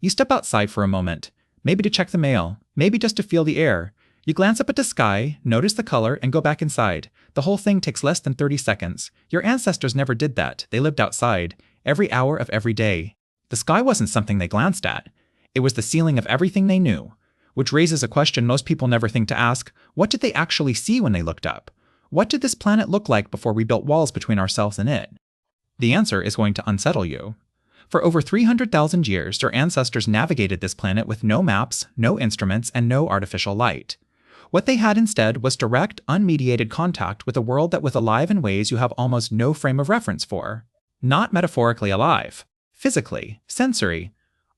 You step outside for a moment, maybe to check the mail, maybe just to feel the air. You glance up at the sky, notice the color, and go back inside. The whole thing takes less than 30 seconds. Your ancestors never did that. They lived outside, every hour of every day. The sky wasn't something they glanced at. It was the ceiling of everything they knew. Which raises a question most people never think to ask: what did they actually see when they looked up? What did this planet look like before we built walls between ourselves and it? The answer is going to unsettle you. For over 300,000 years, your ancestors navigated this planet with no maps, no instruments, and no artificial light. What they had instead was direct, unmediated contact with a world that was alive in ways you have almost no frame of reference for. Not metaphorically alive. Physically, sensory,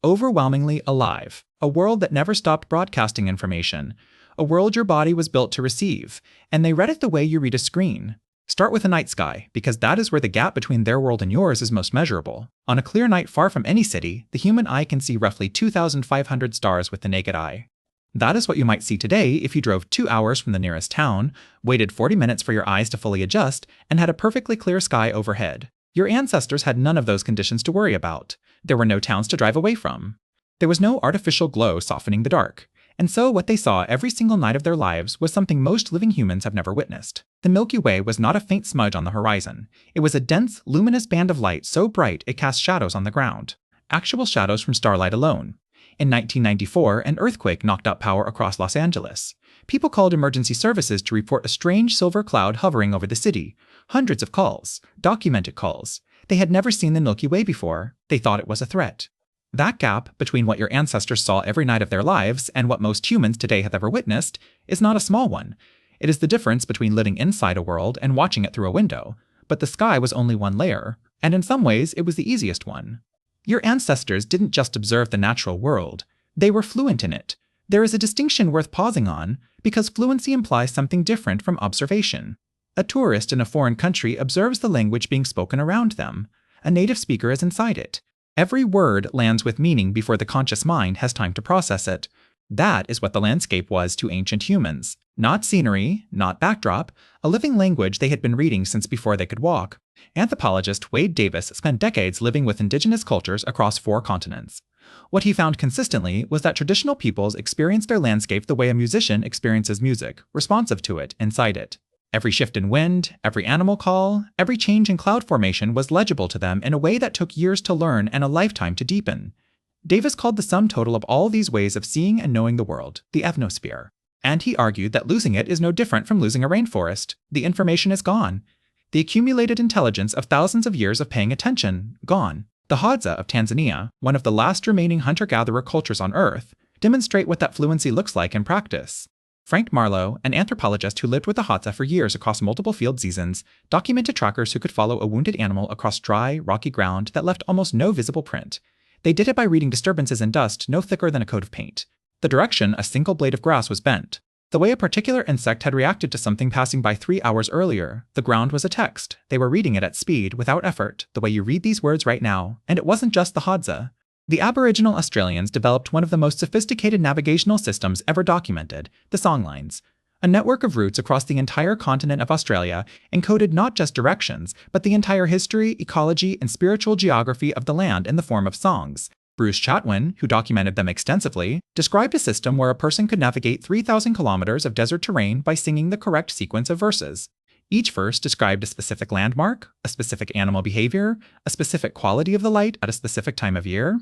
overwhelmingly alive. A world that never stopped broadcasting information. A world your body was built to receive, and they read it the way you read a screen. Start with the night sky, because that is where the gap between their world and yours is most measurable. On a clear night far from any city, the human eye can see roughly 2,500 stars with the naked eye. That is what you might see today if you drove 2 hours from the nearest town, waited 40 minutes for your eyes to fully adjust, and had a perfectly clear sky overhead. Your ancestors had none of those conditions to worry about. There were no towns to drive away from. There was no artificial glow softening the dark. And so what they saw every single night of their lives was something most living humans have never witnessed. The Milky Way was not a faint smudge on the horizon. It was a dense, luminous band of light so bright it cast shadows on the ground. Actual shadows from starlight alone. In 1994, an earthquake knocked out power across Los Angeles. People called emergency services to report a strange silver cloud hovering over the city. Hundreds of calls. Documented calls. They had never seen the Milky Way before. They thought it was a threat. That gap between what your ancestors saw every night of their lives and what most humans today have ever witnessed is not a small one. It is the difference between living inside a world and watching it through a window. But the sky was only one layer, and in some ways it was the easiest one. Your ancestors didn't just observe the natural world. They were fluent in it. There is a distinction worth pausing on, because fluency implies something different from observation. A tourist in a foreign country observes the language being spoken around them. A native speaker is inside it. Every word lands with meaning before the conscious mind has time to process it. That is what the landscape was to ancient humans. Not scenery, not backdrop, a living language they had been reading since before they could walk. Anthropologist Wade Davis spent decades living with indigenous cultures across 4 continents. What he found consistently was that traditional peoples experienced their landscape the way a musician experiences music, responsive to it, inside it. Every shift in wind, every animal call, every change in cloud formation was legible to them in a way that took years to learn and a lifetime to deepen. Davis called the sum total of all these ways of seeing and knowing the world the ethnosphere. And he argued that losing it is no different from losing a rainforest. The information is gone. The accumulated intelligence of thousands of years of paying attention, gone. The Hadza of Tanzania, one of the last remaining hunter-gatherer cultures on Earth, demonstrate what that fluency looks like in practice. Frank Marlowe, an anthropologist who lived with the Hadza for years across multiple field seasons, documented trackers who could follow a wounded animal across dry, rocky ground that left almost no visible print. They did it by reading disturbances in dust no thicker than a coat of paint. The direction a single blade of grass was bent. The way a particular insect had reacted to something passing by 3 hours earlier. The ground was a text. They were reading it at speed, without effort, the way you read these words right now. And it wasn't just the Hadza. The Aboriginal Australians developed one of the most sophisticated navigational systems ever documented, the songlines. A network of routes across the entire continent of Australia encoded not just directions, but the entire history, ecology, and spiritual geography of the land in the form of songs. Bruce Chatwin, who documented them extensively, described a system where a person could navigate 3,000 kilometers of desert terrain by singing the correct sequence of verses. Each verse described a specific landmark, a specific animal behavior, a specific quality of the light at a specific time of year.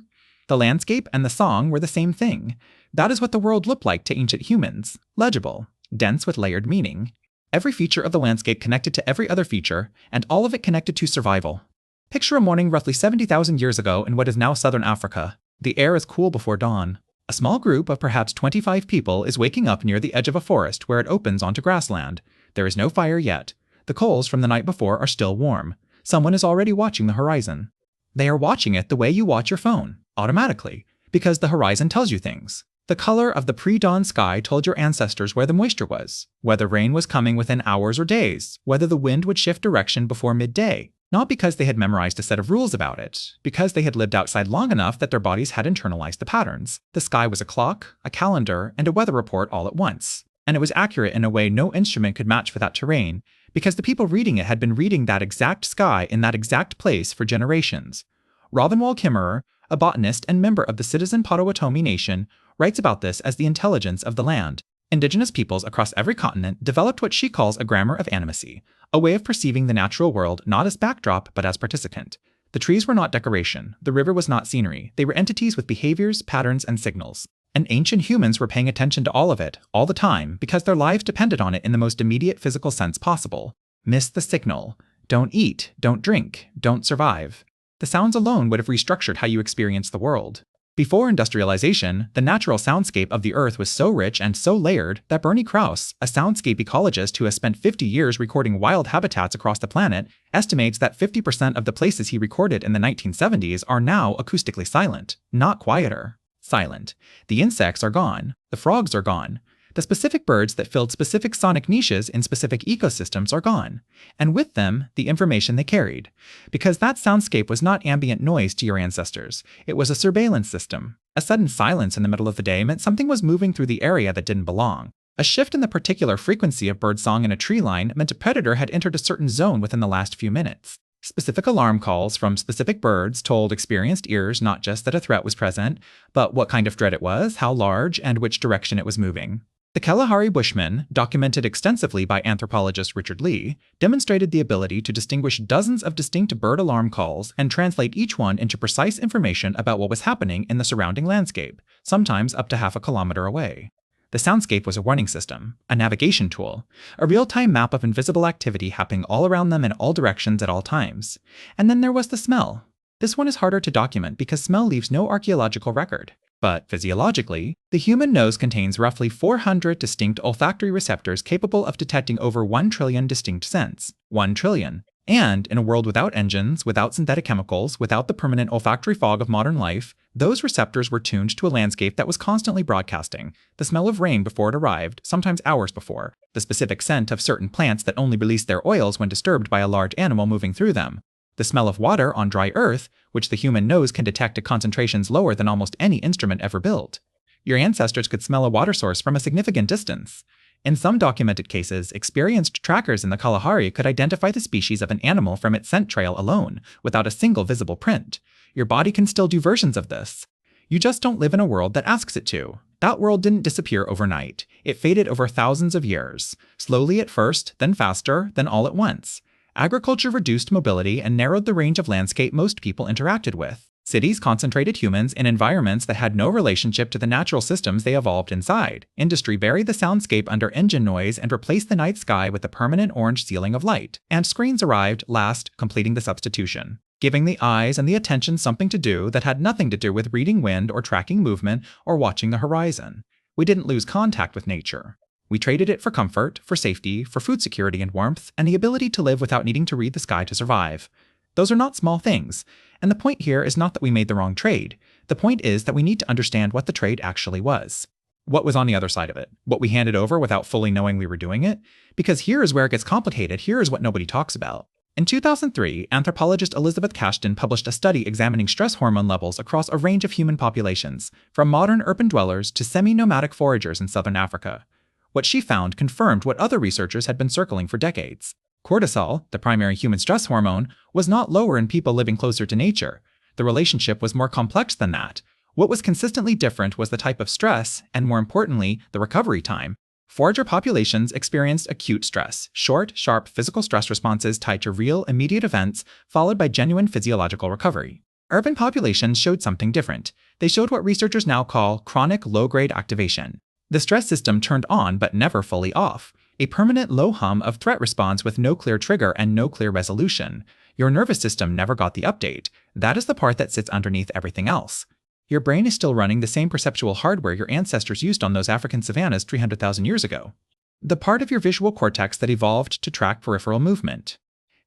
The landscape and the song were the same thing. That is what the world looked like to ancient humans. Legible, dense with layered meaning. Every feature of the landscape connected to every other feature, and all of it connected to survival. Picture a morning roughly 70,000 years ago in what is now southern Africa. The air is cool before dawn. A small group of perhaps 25 people is waking up near the edge of a forest where it opens onto grassland. There is no fire yet. The coals from the night before are still warm. Someone is already watching the horizon. They are watching it the way you watch your phone, automatically, because the horizon tells you things. The color of the pre-dawn sky told your ancestors where the moisture was, whether rain was coming within hours or days, whether the wind would shift direction before midday. Not because they had memorized a set of rules about it, because they had lived outside long enough that their bodies had internalized the patterns. The sky was a clock, a calendar, and a weather report all at once. And it was accurate in a way no instrument could match for that terrain, because the people reading it had been reading that exact sky in that exact place for generations. Robin Wall Kimmerer, a botanist and member of the citizen Potawatomi Nation, writes about this as the intelligence of the land. Indigenous peoples across every continent developed what she calls a grammar of animacy, a way of perceiving the natural world not as backdrop but as participant. The trees were not decoration, the river was not scenery, they were entities with behaviors, patterns, and signals. And ancient humans were paying attention to all of it, all the time, because their lives depended on it in the most immediate physical sense possible. Miss the signal. Don't eat, don't drink, don't survive. The sounds alone would have restructured how you experience the world. Before industrialization, the natural soundscape of the Earth was so rich and so layered that Bernie Krause, a soundscape ecologist who has spent 50 years recording wild habitats across the planet, estimates that 50% of the places he recorded in the 1970s are now acoustically silent, not quieter. Silent. The insects are gone. The frogs are gone. The specific birds that filled specific sonic niches in specific ecosystems are gone, and with them, the information they carried. Because that soundscape was not ambient noise to your ancestors, it was a surveillance system. A sudden silence in the middle of the day meant something was moving through the area that didn't belong. A shift in the particular frequency of birdsong in a tree line meant a predator had entered a certain zone within the last few minutes. Specific alarm calls from specific birds told experienced ears not just that a threat was present, but what kind of threat it was, how large, and which direction it was moving. The Kalahari Bushmen, documented extensively by anthropologist Richard Lee, demonstrated the ability to distinguish dozens of distinct bird alarm calls and translate each one into precise information about what was happening in the surrounding landscape, sometimes up to half a kilometer away. The soundscape was a warning system, a navigation tool, a real-time map of invisible activity happening all around them in all directions at all times. And then there was the smell. This one is harder to document because smell leaves no archaeological record. But physiologically, the human nose contains roughly 400 distinct olfactory receptors capable of detecting over 1 trillion distinct scents. 1 trillion. And in a world without engines, without synthetic chemicals, without the permanent olfactory fog of modern life, those receptors were tuned to a landscape that was constantly broadcasting the smell of rain before it arrived, sometimes hours before, the specific scent of certain plants that only release their oils when disturbed by a large animal moving through them, the smell of water on dry earth, which the human nose can detect at concentrations lower than almost any instrument ever built. Your ancestors could smell a water source from a significant distance. In some documented cases, experienced trackers in the Kalahari could identify the species of an animal from its scent trail alone, without a single visible print. Your body can still do versions of this. You just don't live in a world that asks it to. That world didn't disappear overnight. It faded over thousands of years. Slowly at first, then faster, then all at once. Agriculture reduced mobility and narrowed the range of landscape most people interacted with. Cities concentrated humans in environments that had no relationship to the natural systems they evolved inside. Industry buried the soundscape under engine noise and replaced the night sky with a permanent orange ceiling of light. And screens arrived last, completing the substitution, giving the eyes and the attention something to do that had nothing to do with reading wind or tracking movement or watching the horizon. We didn't lose contact with nature. We traded it for comfort, for safety, for food security and warmth, and the ability to live without needing to read the sky to survive. Those are not small things, and the point here is not that we made the wrong trade. The point is that we need to understand what the trade actually was. What was on the other side of it? What we handed over without fully knowing we were doing it? Because here is where it gets complicated, here is what nobody talks about. In 2003, anthropologist Elizabeth Cashton published a study examining stress hormone levels across a range of human populations, from modern urban dwellers to semi-nomadic foragers in southern Africa. What she found confirmed what other researchers had been circling for decades. Cortisol, the primary human stress hormone, was not lower in people living closer to nature. The relationship was more complex than that. What was consistently different was the type of stress, and more importantly, the recovery time. Forager populations experienced acute stress, short, sharp physical stress responses tied to real, immediate events, followed by genuine physiological recovery. Urban populations showed something different. They showed what researchers now call chronic low-grade activation. The stress system turned on but never fully off. A permanent low hum of threat response with no clear trigger and no clear resolution. Your nervous system never got the update. That is the part that sits underneath everything else. Your brain is still running the same perceptual hardware your ancestors used on those African savannas 300,000 years ago. The part of your visual cortex that evolved to track peripheral movement.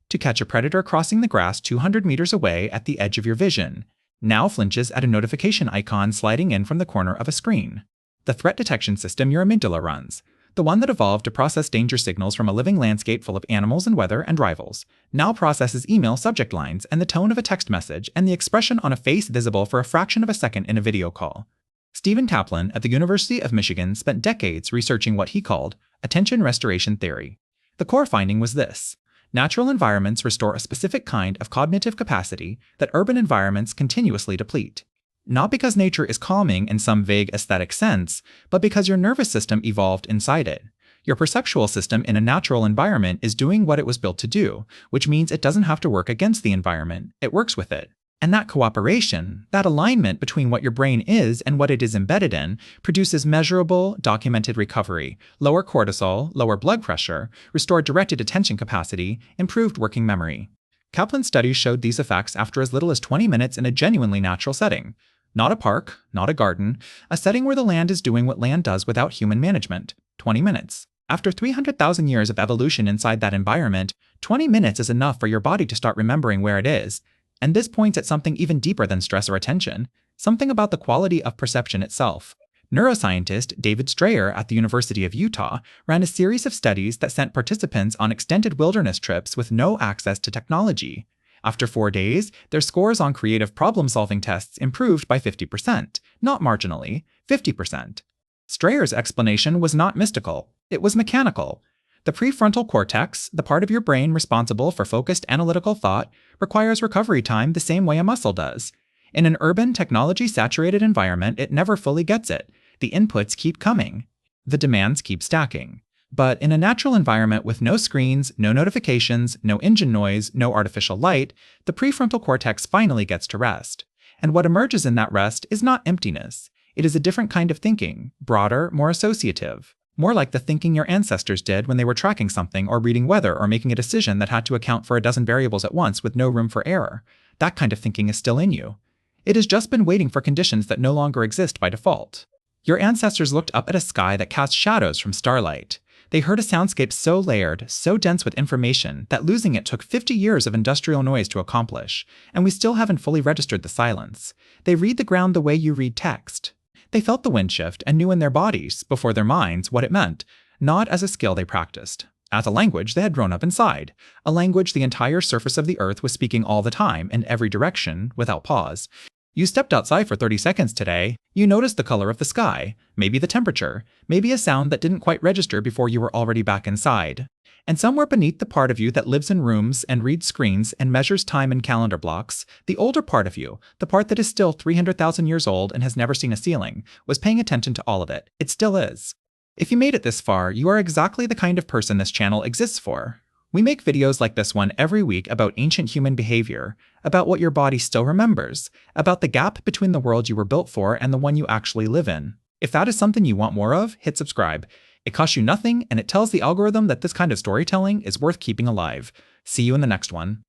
To catch a predator crossing the grass 200 meters away at the edge of your vision, now flinches at a notification icon sliding in from the corner of a screen. The threat detection system your amygdala runs, the one that evolved to process danger signals from a living landscape full of animals and weather and rivals, now processes email subject lines and the tone of a text message and the expression on a face visible for a fraction of a second in a video call. Stephen Kaplan at the University of Michigan spent decades researching what he called attention restoration theory. The core finding was this: natural environments restore a specific kind of cognitive capacity that urban environments continuously deplete. Not because nature is calming in some vague aesthetic sense, but because your nervous system evolved inside it. Your perceptual system in a natural environment is doing what it was built to do, which means it doesn't have to work against the environment, it works with it. And that cooperation, that alignment between what your brain is and what it is embedded in, produces measurable, documented recovery, lower cortisol, lower blood pressure, restored directed attention capacity, improved working memory. Kaplan's studies showed these effects after as little as 20 minutes in a genuinely natural setting. Not a park, not a garden, a setting where the land is doing what land does without human management. 20 minutes. After 300,000 years of evolution inside that environment, 20 minutes is enough for your body to start remembering where it is. And this points at something even deeper than stress or attention, something about the quality of perception itself. Neuroscientist David Strayer at the University of Utah ran a series of studies that sent participants on extended wilderness trips with no access to technology. After 4 days, their scores on creative problem-solving tests improved by 50%, not marginally, 50%. Strayer's explanation was not mystical, it was mechanical. The prefrontal cortex, the part of your brain responsible for focused analytical thought, requires recovery time the same way a muscle does. In an urban, technology-saturated environment, it never fully gets it. The inputs keep coming. The demands keep stacking. But in a natural environment with no screens, no notifications, no engine noise, no artificial light, the prefrontal cortex finally gets to rest. And what emerges in that rest is not emptiness. It is a different kind of thinking, broader, more associative. More like the thinking your ancestors did when they were tracking something or reading weather or making a decision that had to account for a dozen variables at once with no room for error. That kind of thinking is still in you. It has just been waiting for conditions that no longer exist by default. Your ancestors looked up at a sky that cast shadows from starlight. They heard a soundscape so layered, so dense with information, that losing it took 50 years of industrial noise to accomplish, and we still haven't fully registered the silence. They read the ground the way you read text. They felt the wind shift and knew in their bodies, before their minds, what it meant, not as a skill they practiced. As a language they had grown up inside, a language the entire surface of the earth was speaking all the time, in every direction, without pause. You stepped outside for 30 seconds today, you noticed the color of the sky, maybe the temperature, maybe a sound that didn't quite register before you were already back inside. And somewhere beneath the part of you that lives in rooms and reads screens and measures time in calendar blocks, the older part of you, the part that is still 300,000 years old and has never seen a ceiling, was paying attention to all of it. It still is. If you made it this far, you are exactly the kind of person this channel exists for. We make videos like this one every week about ancient human behavior, about what your body still remembers, about the gap between the world you were built for and the one you actually live in. If that is something you want more of, hit subscribe. It costs you nothing, and it tells the algorithm that this kind of storytelling is worth keeping alive. See you in the next one.